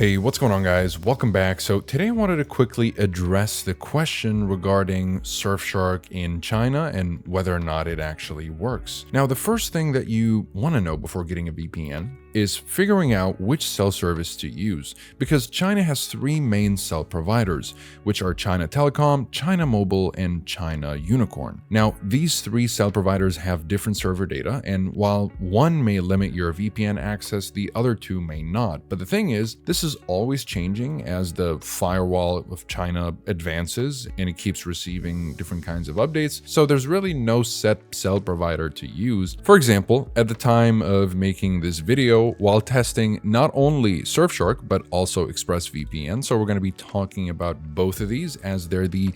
Hey, what's going on, guys? Welcome back. So today I wanted to quickly address the question regarding Surfshark in China and whether or not it actually works. Now, the first thing that you want to know before getting a VPN is figuring out which cell service to use, because China has three main cell providers, which are China Telecom, China Mobile, and China Unicorn. Now, these three cell providers have different server data, and while one may limit your VPN access, the other two may not. But the thing is, this is always changing as the firewall of China advances and it keeps receiving different kinds of updates. So there's really no set cell provider to use. For example, at the time of making this video, while testing not only Surfshark, but also ExpressVPN. So we're going to be talking about both of these as they're the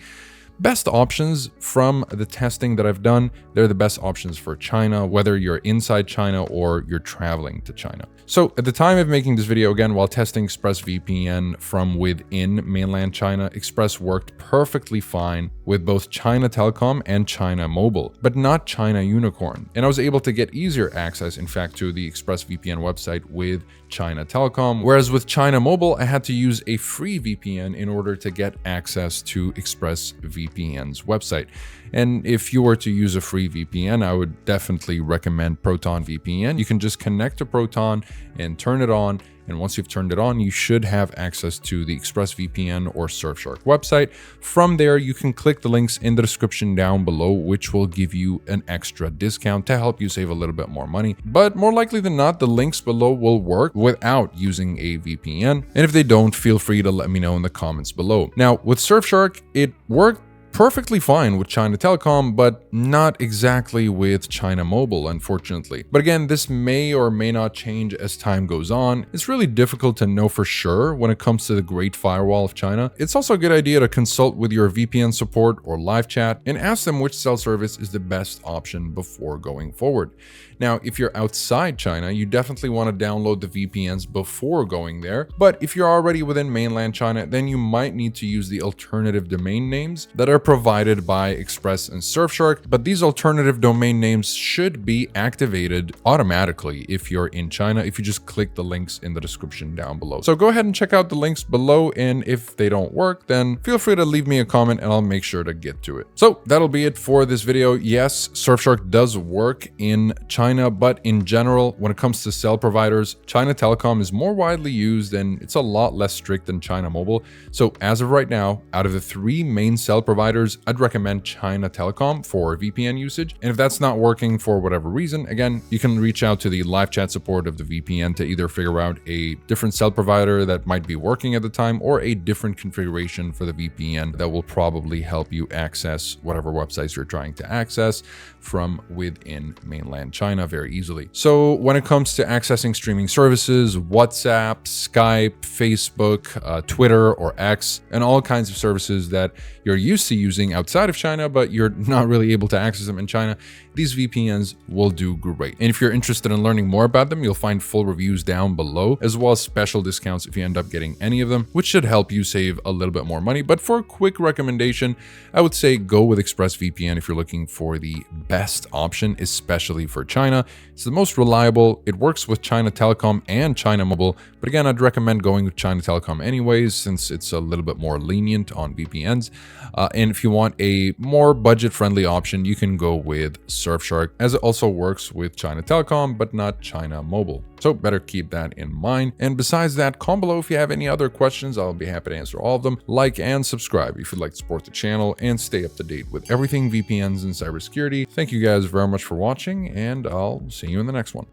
best options from the testing that I've done. They're the best options for China, whether you're inside China or you're traveling to China. So at the time of making this video, again, while testing ExpressVPN from within mainland China, Express worked perfectly fine with both China Telecom and China Mobile, but not China Unicorn. And I was able to get easier access, in fact, to the ExpressVPN website with China Telecom, whereas with China Mobile, I had to use a free VPN in order to get access to ExpressVPN's website. And if you were to use a free VPN, I would definitely recommend Proton VPN. You can just connect to Proton and turn it on. And once you've turned it on, you should have access to the ExpressVPN or Surfshark website. From there, you can click the links in the description down below, which will give you an extra discount to help you save a little bit more money. But more likely than not, the links below will work without using a VPN. And if they don't, feel free to let me know in the comments below. Now, with Surfshark, it worked perfectly fine with China Telecom, but not exactly with China Mobile, unfortunately. But again, this may or may not change as time goes on. It's really difficult to know for sure when it comes to the Great Firewall of China. It's also a good idea to consult with your VPN support or live chat and ask them which cell service is the best option before going forward. Now, if you're outside China, you definitely want to download the VPNs before going there. But if you're already within mainland China, then you might need to use the alternative domain names that are provided by Express and Surfshark. But these alternative domain names should be activated automatically if you're in China, if you just click the links in the description down below. So go ahead and check out the links below. And if they don't work, then feel free to leave me a comment and I'll make sure to get to it. So that'll be it for this video. Yes, Surfshark does work in China, but in general, when it comes to cell providers, China Telecom is more widely used and it's a lot less strict than China Mobile. So as of right now, out of the three main cell providers, I'd recommend China Telecom for VPN usage. And if that's not working for whatever reason, again, you can reach out to the live chat support of the VPN to either figure out a different cell provider that might be working at the time or a different configuration for the VPN that will probably help you access whatever websites you're trying to access from within mainland China very easily. So when it comes to accessing streaming services, WhatsApp, Skype, Facebook, Twitter or X, and all kinds of services that you're used to using outside of China, but you're not really able to access them in China, these VPNs will do great. And if you're interested in learning more about them, you'll find full reviews down below, as well as special discounts if you end up getting any of them, which should help you save a little bit more money. But for a quick recommendation, I would say go with ExpressVPN if you're looking for the best option, especially for China. It's the most reliable. It works with China Telecom and China Mobile. But again, I'd recommend going with China Telecom anyways, since it's a little bit more lenient on VPNs. And if you want a more budget-friendly option, you can go with Surfshark, as it also works with China Telecom, but not China Mobile. So better keep that in mind. And besides that, comment below if you have any other questions. I'll be happy to answer all of them. Like and subscribe if you'd like to support the channel and stay up to date with everything VPNs and cybersecurity. Thank you guys very much for watching, and I'll see you in the next one.